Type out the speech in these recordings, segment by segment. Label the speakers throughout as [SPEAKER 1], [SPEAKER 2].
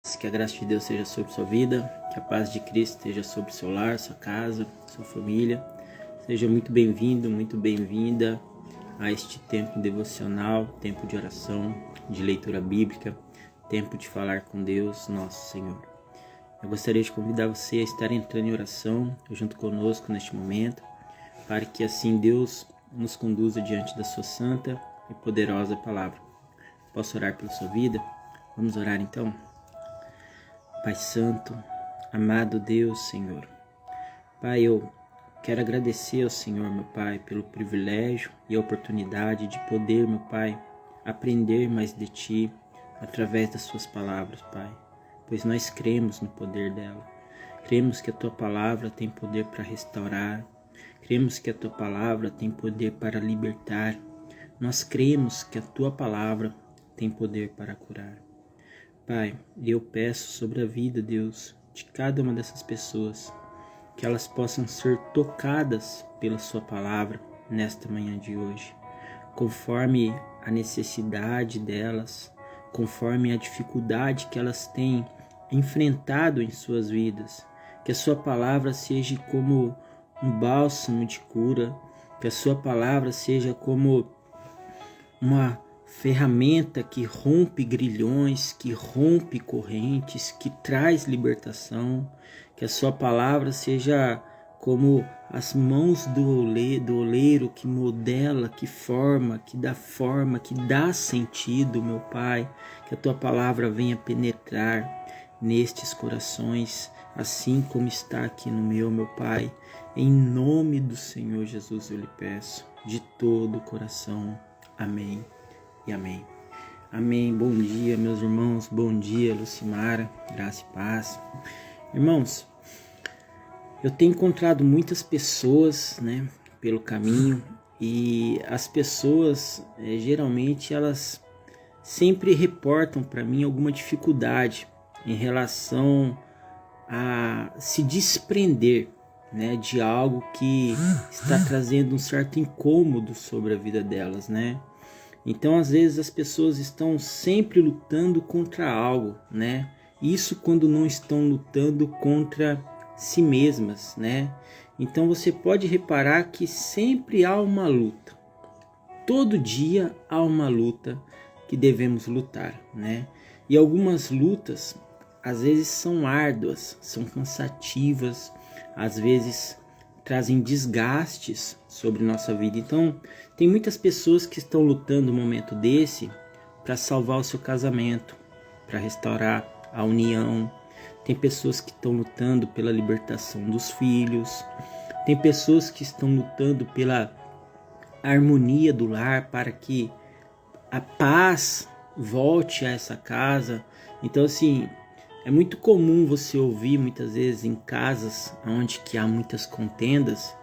[SPEAKER 1] Que a graça de Deus seja sobre sua vida, que a paz de Cristo esteja sobre seu lar, sua casa, sua família. Seja muito bem-vindo, muito bem-vinda a este tempo devocional, tempo de oração, de leitura bíblica, tempo de falar com Deus, nosso Senhor. Eu gostaria de convidar você a estar entrando em oração junto conosco neste momento, para que assim Deus nos conduza diante da sua santa e poderosa palavra. Posso orar pela sua vida? Vamos orar então? Pai Santo, amado Deus, Senhor. Pai, eu quero agradecer ao Senhor, meu Pai, pelo privilégio e a oportunidade de poder, meu Pai, aprender mais de Ti através das Suas palavras, Pai. Pois nós cremos no poder dela. Cremos que a Tua palavra tem poder para restaurar. Cremos que a Tua palavra tem poder para libertar. Nós cremos que a Tua palavra tem poder para curar. Pai, eu peço sobre a vida, Deus, de cada uma dessas pessoas, que elas possam ser tocadas pela sua palavra nesta manhã de hoje, conforme a necessidade delas, conforme a dificuldade que elas têm enfrentado em suas vidas, que a sua palavra seja como um bálsamo de cura, que a sua palavra seja como uma ferramenta que rompe grilhões, que rompe correntes, que traz libertação, que a sua palavra seja como as mãos do oleiro que modela, que forma, que dá sentido, meu Pai, que a tua palavra venha penetrar nestes corações, assim como está aqui no meu Pai, em nome do Senhor Jesus eu lhe peço, de todo o coração, amém. E amém. Amém. Bom dia, meus irmãos. Bom dia, Lucimara. Graça e paz. Irmãos, eu tenho encontrado muitas pessoas, pelo caminho, e as pessoas, geralmente, elas sempre reportam para mim alguma dificuldade em relação a se desprender, de algo que está trazendo um certo incômodo sobre a vida delas, Então, às vezes, as pessoas estão sempre lutando contra algo, Isso quando não estão lutando contra si mesmas, Então, você pode reparar que sempre há uma luta. Todo dia há uma luta que devemos lutar, E algumas lutas, às vezes, são árduas, são cansativas, às vezes trazem desgastes sobre nossa vida. Então, tem muitas pessoas que estão lutando no momento desse para salvar o seu casamento, para restaurar a união. Tem pessoas que estão lutando pela libertação dos filhos. Tem pessoas que estão lutando pela harmonia do lar, para que a paz volte a essa casa. Então, assim, é muito comum você ouvir muitas vezes em casas onde que há muitas contendas,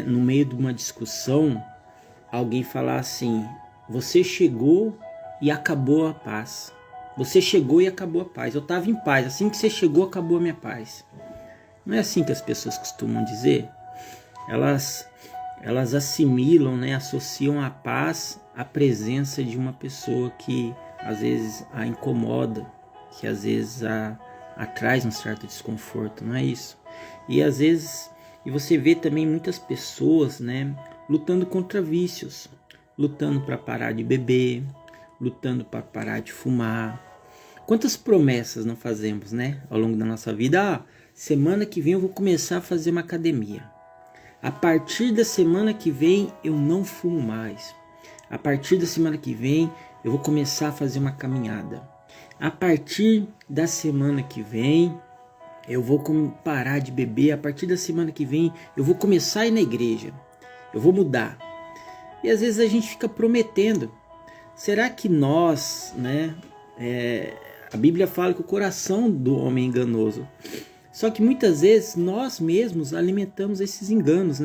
[SPEAKER 1] no meio de uma discussão, alguém falar assim: você chegou e acabou a paz. Você chegou e acabou a paz. Eu estava em paz, assim que você chegou acabou a minha paz. Não é assim que as pessoas costumam dizer? Elas assimilam, associam a paz à presença de uma pessoa que às vezes a incomoda, que às vezes a traz um certo desconforto, não é isso? E às vezes, e você vê também muitas pessoas, lutando contra vícios, lutando para parar de beber, lutando para parar de fumar. Quantas promessas não fazemos, ao longo da nossa vida? Semana que vem eu vou começar a fazer uma academia. A partir da semana que vem eu não fumo mais. A partir da semana que vem eu vou começar a fazer uma caminhada. A partir da semana que vem eu vou parar de beber. A partir da semana que vem eu vou começar a ir na igreja. Eu vou mudar. E às vezes a gente fica prometendo. Será que nós, a Bíblia fala que o coração do homem é enganoso. Só que muitas vezes nós mesmos alimentamos esses enganos,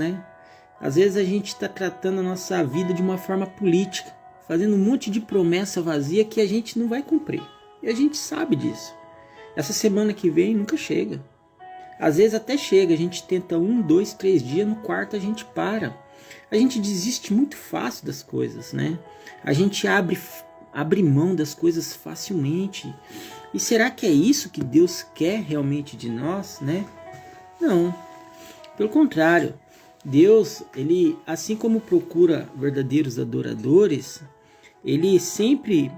[SPEAKER 1] Às vezes a gente está tratando a nossa vida de uma forma política, fazendo um monte de promessa vazia que a gente não vai cumprir. E a gente sabe disso. Essa semana que vem nunca chega. Às vezes até chega, a gente tenta 1, 2, 3 dias, no quarto a gente para. A gente desiste muito fácil das coisas, A gente abre mão das coisas facilmente. E será que é isso que Deus quer realmente de nós, né? Não. Pelo contrário, Deus, ele, assim como procura verdadeiros adoradores, ele sempre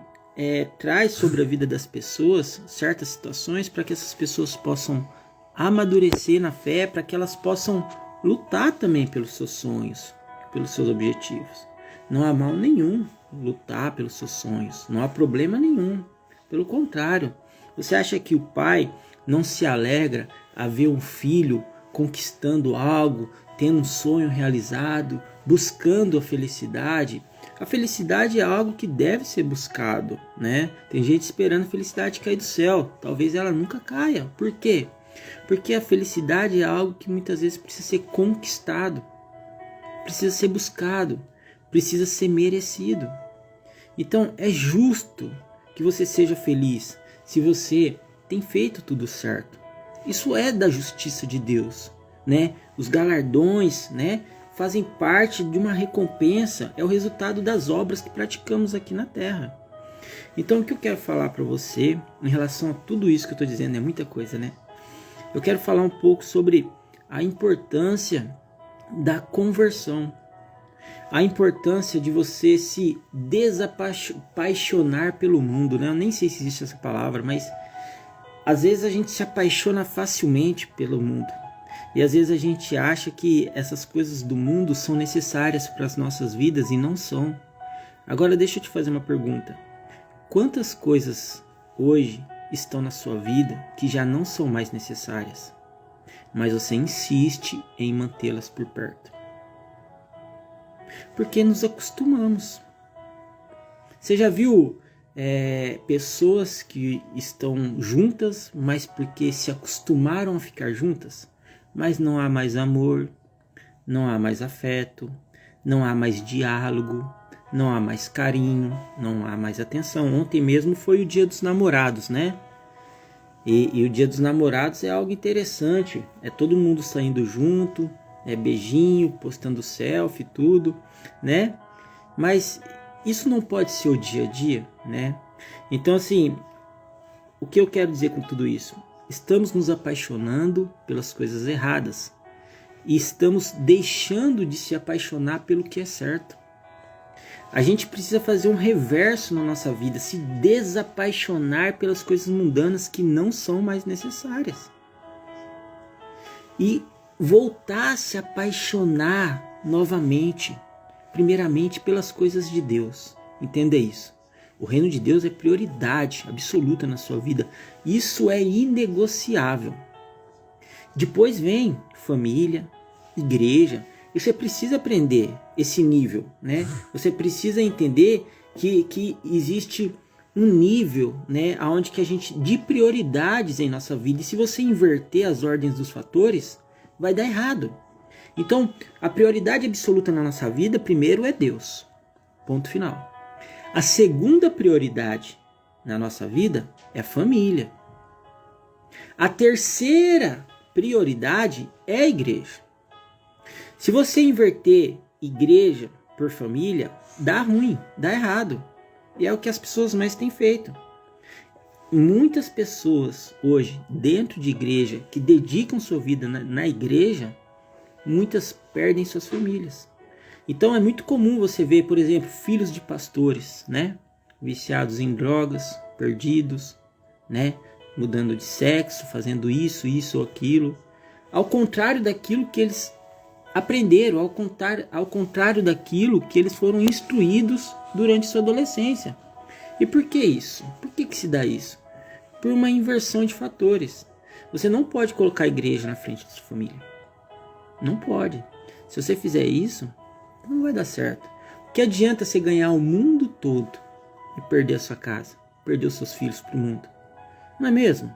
[SPEAKER 1] traz sobre a vida das pessoas certas situações para que essas pessoas possam amadurecer na fé, para que elas possam lutar também pelos seus sonhos, pelos seus objetivos. Não há mal nenhum lutar pelos seus sonhos, não há problema nenhum. Pelo contrário, você acha que o pai não se alegra a ver um filho conquistando algo, tendo um sonho realizado, buscando a felicidade? A felicidade é algo que deve ser buscado, né? Tem gente esperando a felicidade cair do céu. Talvez ela nunca caia. Por quê? Porque a felicidade é algo que muitas vezes precisa ser conquistado, precisa ser buscado, precisa ser merecido. Então é justo que você seja feliz se você tem feito tudo certo. Isso é da justiça de Deus, né? Os galardões, né, fazem parte de uma recompensa, é o resultado das obras que praticamos aqui na terra. Então o que eu quero falar para você em relação a tudo isso que eu estou dizendo, é muita coisa, né? Eu quero falar um pouco sobre a importância da conversão. A importância de você se desapaixonar pelo mundo, né? Eu nem sei se existe essa palavra, mas às vezes a gente se apaixona facilmente pelo mundo. E às vezes a gente acha que essas coisas do mundo são necessárias para as nossas vidas e não são. Agora deixa eu te fazer uma pergunta. Quantas coisas hoje estão na sua vida que já não são mais necessárias, mas você insiste em mantê-las por perto? Porque nos acostumamos. Você já viu pessoas que estão juntas, mas porque se acostumaram a ficar juntas? Mas não há mais amor, não há mais afeto, não há mais diálogo, não há mais carinho, não há mais atenção. Ontem mesmo foi o Dia dos Namorados, né? E o Dia dos Namorados é algo interessante. É todo mundo saindo junto, é beijinho, postando selfie, tudo, né? Mas isso não pode ser o dia a dia, né? Então, assim, o que eu quero dizer com tudo isso? Estamos nos apaixonando pelas coisas erradas e estamos deixando de se apaixonar pelo que é certo. A gente precisa fazer um reverso na nossa vida, se desapaixonar pelas coisas mundanas que não são mais necessárias e voltar a se apaixonar novamente, primeiramente pelas coisas de Deus. Entenda isso. O reino de Deus é prioridade absoluta na sua vida. Isso é inegociável. Depois vem família, igreja. E você precisa aprender esse nível, né? Você precisa entender que existe um nível, né, onde que a gente de prioridades em nossa vida. E se você inverter as ordens dos fatores, vai dar errado. Então, a prioridade absoluta na nossa vida, primeiro, é Deus. Ponto final. A segunda prioridade na nossa vida é a família. A terceira prioridade é a igreja. Se você inverter igreja por família, dá ruim, dá errado. E é o que as pessoas mais têm feito. Muitas pessoas hoje, dentro de igreja, que dedicam sua vida na igreja, muitas perdem suas famílias. Então é muito comum você ver, por exemplo, filhos de pastores, né? Viciados em drogas, perdidos, né? Mudando de sexo, fazendo isso ou aquilo. Ao contrário daquilo que eles aprenderam, ao contrário daquilo que eles foram instruídos durante sua adolescência. E por que isso? Por que se dá isso? Por uma inversão de fatores. Você não pode colocar a igreja na frente da sua família. Não pode. Se você fizer isso, não vai dar certo. O que adianta você ganhar o mundo todo e perder a sua casa, perder os seus filhos para o mundo? Não é mesmo?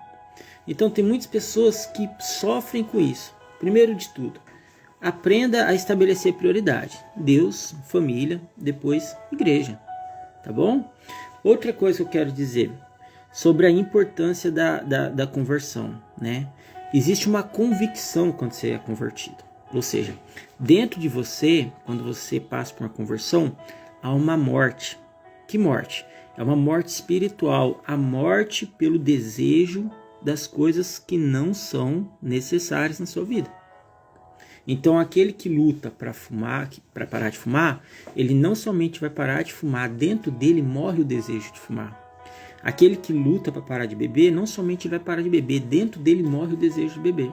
[SPEAKER 1] Então tem muitas pessoas que sofrem com isso. Primeiro de tudo, aprenda a estabelecer prioridade. Deus, família, depois igreja. Tá bom? Outra coisa que eu quero dizer sobre a importância da conversão, né? Existe uma convicção quando você é convertido. Ou seja, dentro de você, quando você passa por uma conversão, há uma morte. Que morte? É uma morte espiritual, a morte pelo desejo das coisas que não são necessárias na sua vida. Então aquele que luta para fumar, para parar de fumar, ele não somente vai parar de fumar, dentro dele morre o desejo de fumar. Aquele que luta para parar de beber, não somente vai parar de beber, dentro dele morre o desejo de beber.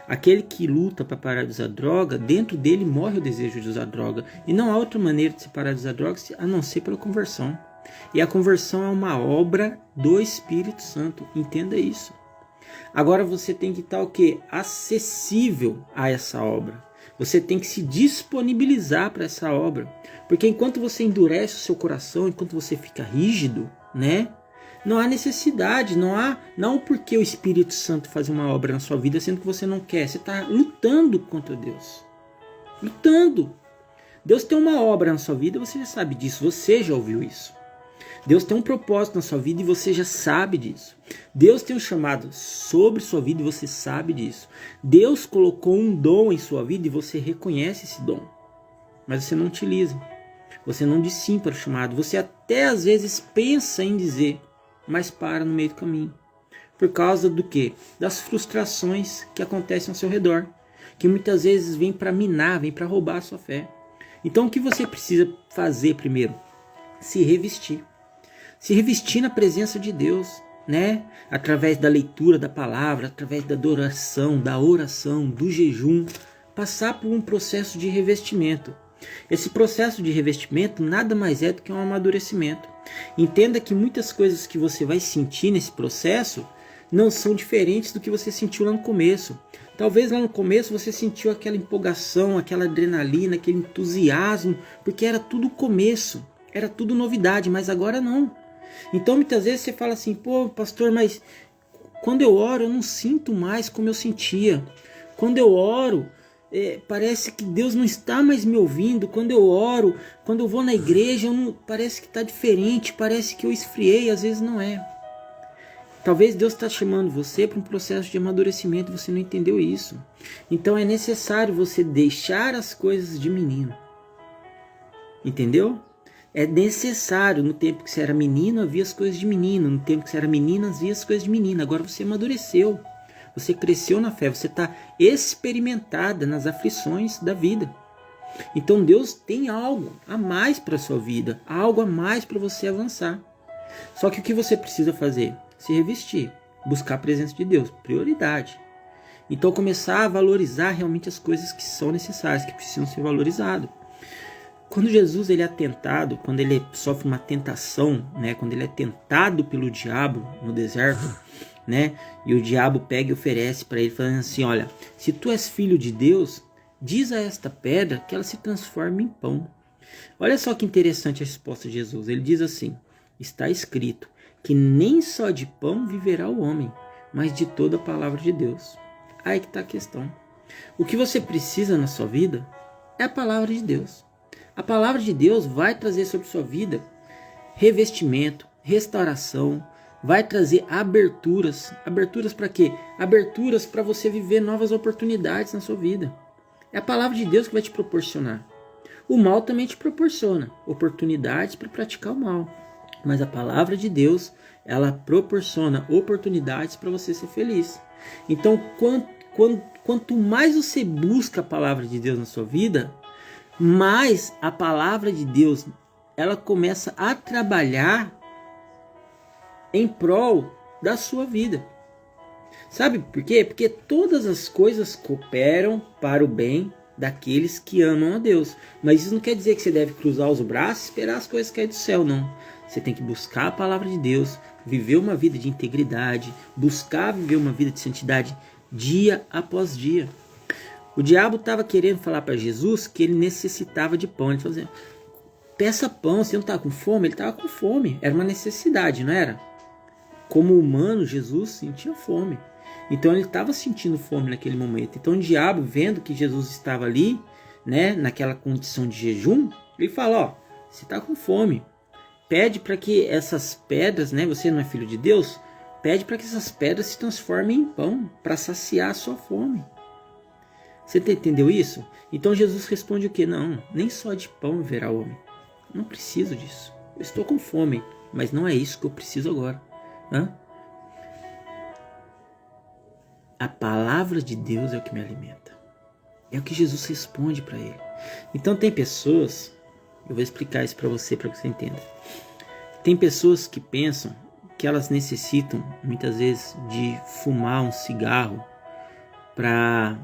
[SPEAKER 1] Aquele que luta para parar de usar droga, dentro dele morre o desejo de usar droga. E não há outra maneira de se parar de usar droga a não ser pela conversão. E a conversão é uma obra do Espírito Santo. Entenda isso. Agora você tem que estar o quê? Acessível a essa obra. Você tem que se disponibilizar para essa obra. Porque enquanto você endurece o seu coração, enquanto você fica rígido, né? Não há necessidade, não há porquê o Espírito Santo fazer uma obra na sua vida, sendo que você não quer. Você está lutando contra Deus. Lutando. Deus tem uma obra na sua vida, você já sabe disso, você já ouviu isso. Deus tem um propósito na sua vida e você já sabe disso. Deus tem um chamado sobre sua vida e você sabe disso. Deus colocou um dom em sua vida e você reconhece esse dom. Mas você não utiliza. Você não diz sim para o chamado. Você até às vezes pensa em dizer, mas para no meio do caminho. Por causa do quê? Das frustrações que acontecem ao seu redor. Que muitas vezes vêm para minar, vêm para roubar a sua fé. Então o que você precisa fazer primeiro? Se revestir. Se revestir na presença de Deus, né? Através da leitura da palavra, através da oração, do jejum. Passar por um processo de revestimento. Esse processo de revestimento nada mais é do que um amadurecimento. Entenda que muitas coisas que você vai sentir nesse processo não são diferentes do que você sentiu lá no começo. Talvez lá no começo você sentiu aquela empolgação, aquela adrenalina, aquele entusiasmo, porque era tudo começo, era tudo novidade, mas agora não. Então muitas vezes você fala assim, pô pastor, mas quando eu oro eu não sinto mais como eu sentia. Quando eu oro, parece que Deus não está mais me ouvindo. Quando eu oro, quando eu vou na igreja, parece que está diferente, parece que eu esfriei, às vezes não é. Talvez Deus está chamando você para um processo de amadurecimento e você não entendeu isso. Então é necessário você deixar as coisas de menino. Entendeu? É necessário, no tempo que você era menino, havia as coisas de menino. No tempo que você era menina, havia as coisas de menina. Agora você amadureceu. Você cresceu na fé. Você está experimentada nas aflições da vida. Então Deus tem algo a mais para a sua vida. Algo a mais para você avançar. Só que o que você precisa fazer? Se revestir. Buscar a presença de Deus. Prioridade. Então começar a valorizar realmente as coisas que são necessárias, que precisam ser valorizadas. Quando Jesus ele é tentado, quando ele sofre uma tentação, né, quando ele é tentado pelo diabo no deserto, né, e o diabo pega e oferece para ele, falando assim, olha, se tu és filho de Deus, diz a esta pedra que ela se transforme em pão. Olha só que interessante a resposta de Jesus. Ele diz assim, está escrito que nem só de pão viverá o homem, mas de toda a palavra de Deus. Aí que está a questão. O que você precisa na sua vida é a palavra de Deus. A palavra de Deus vai trazer sobre sua vida revestimento, restauração, vai trazer aberturas. Aberturas para quê? Aberturas para você viver novas oportunidades na sua vida. É a palavra de Deus que vai te proporcionar. O mal também te proporciona oportunidades para praticar o mal. Mas a palavra de Deus, ela proporciona oportunidades para você ser feliz. Então, quanto mais você busca a palavra de Deus na sua vida, mais a palavra de Deus ela começa a trabalhar em prol da sua vida. Sabe por quê? Porque todas as coisas cooperam para o bem daqueles que amam a Deus. Mas isso não quer dizer que você deve cruzar os braços e esperar as coisas caírem do céu, não. Você tem que buscar a palavra de Deus, viver uma vida de integridade, buscar viver uma vida de santidade dia após dia. O diabo estava querendo falar para Jesus que ele necessitava de pão. Ele falou assim, peça pão, você não está com fome? Ele estava com fome, era uma necessidade, não era? Como humano, Jesus sentia fome. Então ele estava sentindo fome naquele momento. Então o diabo, vendo que Jesus estava ali, né, naquela condição de jejum, ele fala, ó, você está com fome. Pede para que essas pedras, né, você não é filho de Deus, pede para que essas pedras se transformem em pão, para saciar a sua fome. Você entendeu isso? Então Jesus responde o quê? Não, nem só de pão viverá o homem. Não preciso disso. Eu estou com fome. mas não é isso que eu preciso agora. Hã? A palavra de Deus é o que me alimenta. É o que Jesus responde para ele. Então tem pessoas, eu vou explicar isso para você entenda. Tem pessoas que pensam que elas necessitam, muitas vezes, de fumar um cigarro para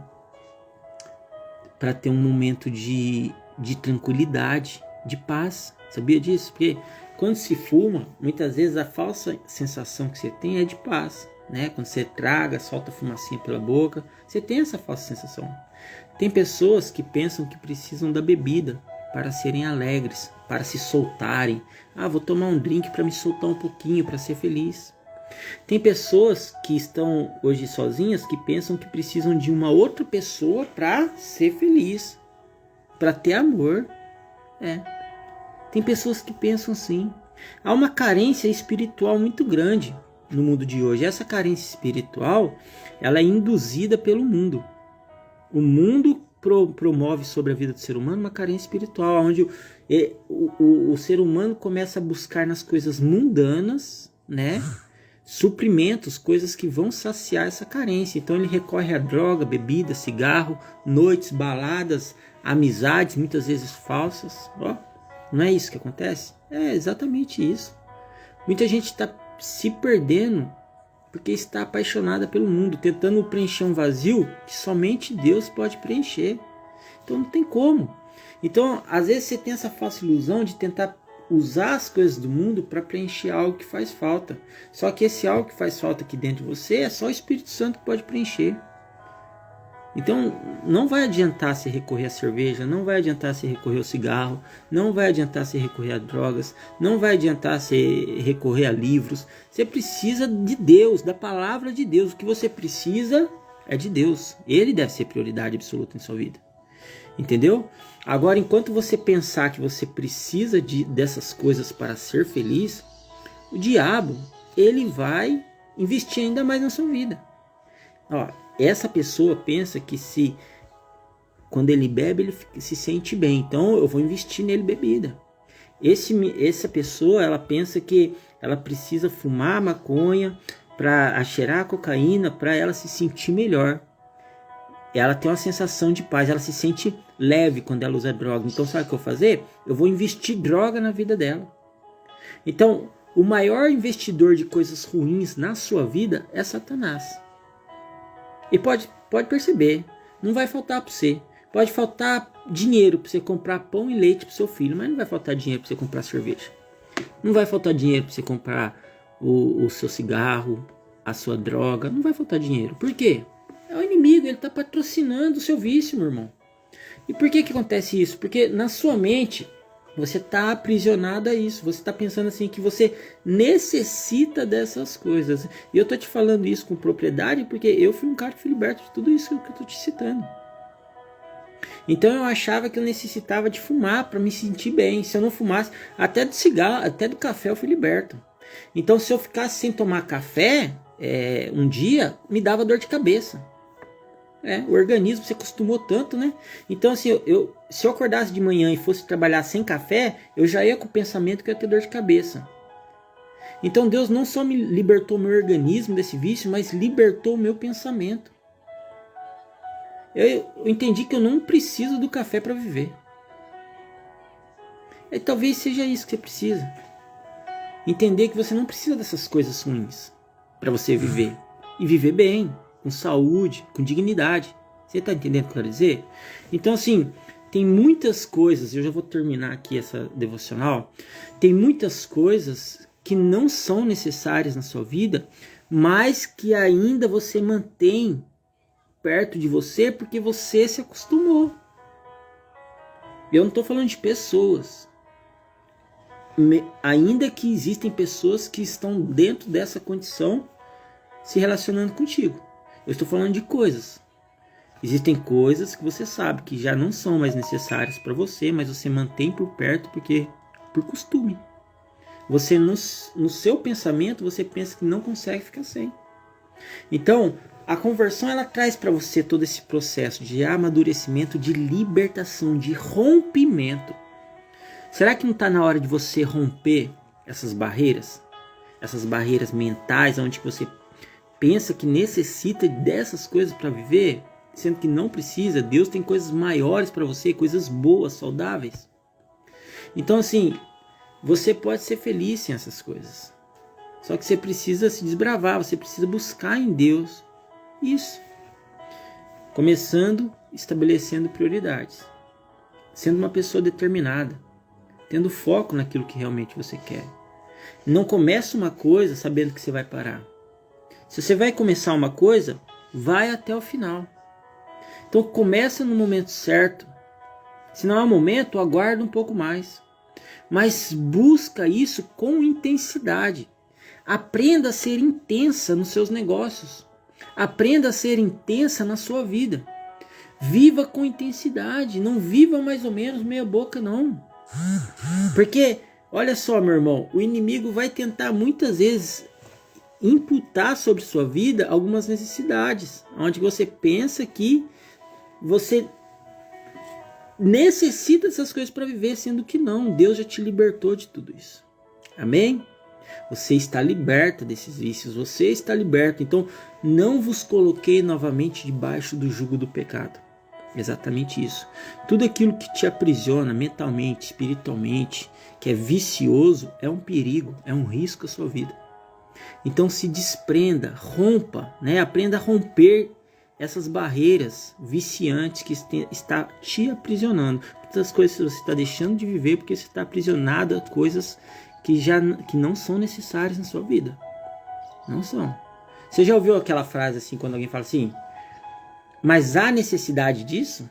[SPEAKER 1] ter um momento de tranquilidade, de paz. Sabia disso? Porque quando se fuma, muitas vezes a falsa sensação que você tem é de paz. Né? Quando você traga, solta fumacinha pela boca, você tem essa falsa sensação. Tem pessoas que pensam que precisam da bebida para serem alegres, para se soltarem. Vou tomar um drink para me soltar um pouquinho, para ser feliz. Tem pessoas que estão hoje sozinhas que pensam que precisam de uma outra pessoa para ser feliz, para ter amor. Tem pessoas que pensam assim. Há uma carência espiritual muito grande no mundo de hoje. Essa carência espiritual, ela é induzida pelo mundo. O mundo promove sobre a vida do ser humano uma carência espiritual, onde o ser humano começa a buscar nas coisas mundanas, né, suprimentos, coisas que vão saciar essa carência. Então ele recorre à droga, bebida, cigarro, noites, baladas, amizades, muitas vezes falsas. Não é isso que acontece? É exatamente isso. Muita gente está se perdendo porque está apaixonada pelo mundo, tentando preencher um vazio que somente Deus pode preencher. Então não tem como. Então, às vezes você tem essa falsa ilusão de tentar usar as coisas do mundo para preencher algo que faz falta. Só que esse algo que faz falta aqui dentro de você é só o Espírito Santo que pode preencher. Então não vai adiantar se recorrer à cerveja, não vai adiantar se recorrer ao cigarro, não vai adiantar se recorrer a drogas, não vai adiantar se recorrer a livros. Você precisa de Deus, da palavra de Deus. O que você precisa é de Deus. Ele deve ser prioridade absoluta em sua vida. Entendeu? Agora, enquanto você pensar que você precisa dessas coisas para ser feliz, o diabo, ele vai investir ainda mais na sua vida. Essa pessoa pensa que quando ele bebe, ele se sente bem. Então eu vou investir nele bebida. Essa pessoa, ela pensa que ela precisa fumar maconha para cheirar a cocaína para ela se sentir melhor. Ela tem uma sensação de paz, ela se sente leve quando ela usa droga. Então sabe o que eu vou fazer? Eu vou investir droga na vida dela. Então o maior investidor de coisas ruins na sua vida é Satanás. E pode perceber, não vai faltar para você. Pode faltar dinheiro para você comprar pão e leite para seu filho, mas não vai faltar dinheiro para você comprar cerveja. Não vai faltar dinheiro para você comprar o seu cigarro, a sua droga. Não vai faltar dinheiro. Por quê? É o inimigo, ele está patrocinando o seu vício, meu irmão. E por que acontece isso? Porque na sua mente você está aprisionado a isso. Você está pensando assim que você necessita dessas coisas. E eu estou te falando isso com propriedade porque eu fui um cara que fui liberto de tudo isso que eu estou te citando. Então eu achava que eu necessitava de fumar para me sentir bem. Se eu não fumasse, até do cigarro, até do café eu fui liberto. Então se eu ficasse sem tomar café um dia, me dava dor de cabeça. O organismo se acostumou tanto, né? Então assim, se eu acordasse de manhã e fosse trabalhar sem café, eu já ia com o pensamento que eu ia ter dor de cabeça. Então Deus não só me libertou meu organismo desse vício, mas libertou o meu pensamento. Eu entendi que eu não preciso do café para viver. E talvez seja isso que você precisa. Entender que você não precisa dessas coisas ruins para você viver. E viver bem, com saúde, com dignidade. Você está entendendo o que eu quero dizer? Então assim, tem muitas coisas, eu já vou terminar aqui essa devocional, tem muitas coisas que não são necessárias na sua vida, mas que ainda você mantém perto de você porque você se acostumou. Eu não estou falando de pessoas. Ainda que existem pessoas que estão dentro dessa condição se relacionando contigo. Eu estou falando de coisas. Existem coisas que você sabe que já não são mais necessárias para você, mas você mantém por perto porque por costume. Você no seu pensamento você pensa que não consegue ficar sem. Então a conversão ela traz para você todo esse processo de amadurecimento, de libertação, de rompimento. Será que não está na hora de você romper essas barreiras mentais, onde você pensa que necessita dessas coisas para viver, sendo que não precisa. Deus tem coisas maiores para você, coisas boas, saudáveis. Então assim, você pode ser feliz sem essas coisas. Só que você precisa se desbravar, você precisa buscar em Deus isso. Começando, estabelecendo prioridades. Sendo uma pessoa determinada. Tendo foco naquilo que realmente você quer. Não comece uma coisa sabendo que você vai parar. Se você vai começar uma coisa, vai até o final. Então começa no momento certo. Se não é o momento, aguarda um pouco mais. Mas busca isso com intensidade. Aprenda a ser intensa nos seus negócios. Aprenda a ser intensa na sua vida. Viva com intensidade. Não viva mais ou menos meia boca, não. Porque, olha só, meu irmão, o inimigo vai tentar muitas vezes imputar sobre sua vida algumas necessidades, onde você pensa que você necessita dessas coisas para viver, sendo que não. Deus já te libertou de tudo isso. Amém? Você está liberta desses vícios, você está liberto. Então, não vos coloquei novamente debaixo do jugo do pecado. Exatamente isso. Tudo aquilo que te aprisiona mentalmente, espiritualmente, que é vicioso, é um perigo, é um risco à sua vida. Então se desprenda, rompa, né? Aprenda a romper essas barreiras viciantes que está te aprisionando. Muitas coisas você está deixando de viver porque você está aprisionado a coisas que não são necessárias na sua vida. Não são. Você já ouviu aquela frase assim, quando alguém fala assim, mas há necessidade disso?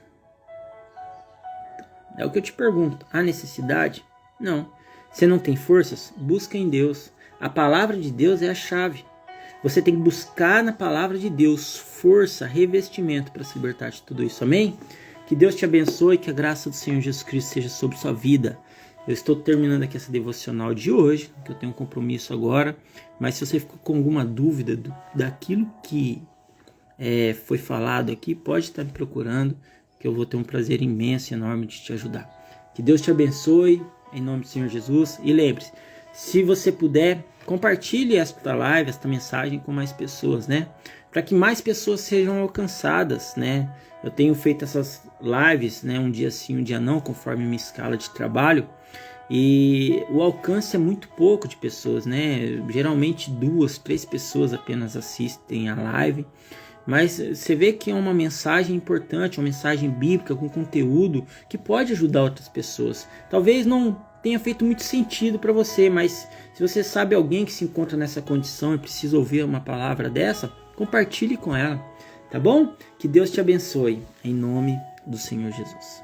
[SPEAKER 1] É o que eu te pergunto. Há necessidade? Não. Você não tem forças? Busca em Deus. A palavra de Deus é a chave. Você tem que buscar na palavra de Deus força, revestimento para se libertar de tudo isso. Amém? Que Deus te abençoe e que a graça do Senhor Jesus Cristo seja sobre sua vida. Eu estou terminando aqui essa devocional de hoje, que eu tenho um compromisso agora. Mas se você ficou com alguma dúvida daquilo que foi falado aqui, pode estar me procurando, que eu vou ter um prazer imenso e enorme de te ajudar. Que Deus te abençoe, em nome do Senhor Jesus. E lembre-se, se você puder, compartilhe esta live, esta mensagem com mais pessoas, né? Para que mais pessoas sejam alcançadas, né? Eu tenho feito essas lives, né? Um dia sim, um dia não, conforme minha escala de trabalho. E o alcance é muito pouco de pessoas, né? Geralmente 2, 3 pessoas apenas assistem a live. Mas você vê que é uma mensagem importante, uma mensagem bíblica com conteúdo que pode ajudar outras pessoas. Talvez não tenha feito muito sentido para você, mas se você sabe alguém que se encontra nessa condição e precisa ouvir uma palavra dessa, compartilhe com ela, tá bom? Que Deus te abençoe, em nome do Senhor Jesus.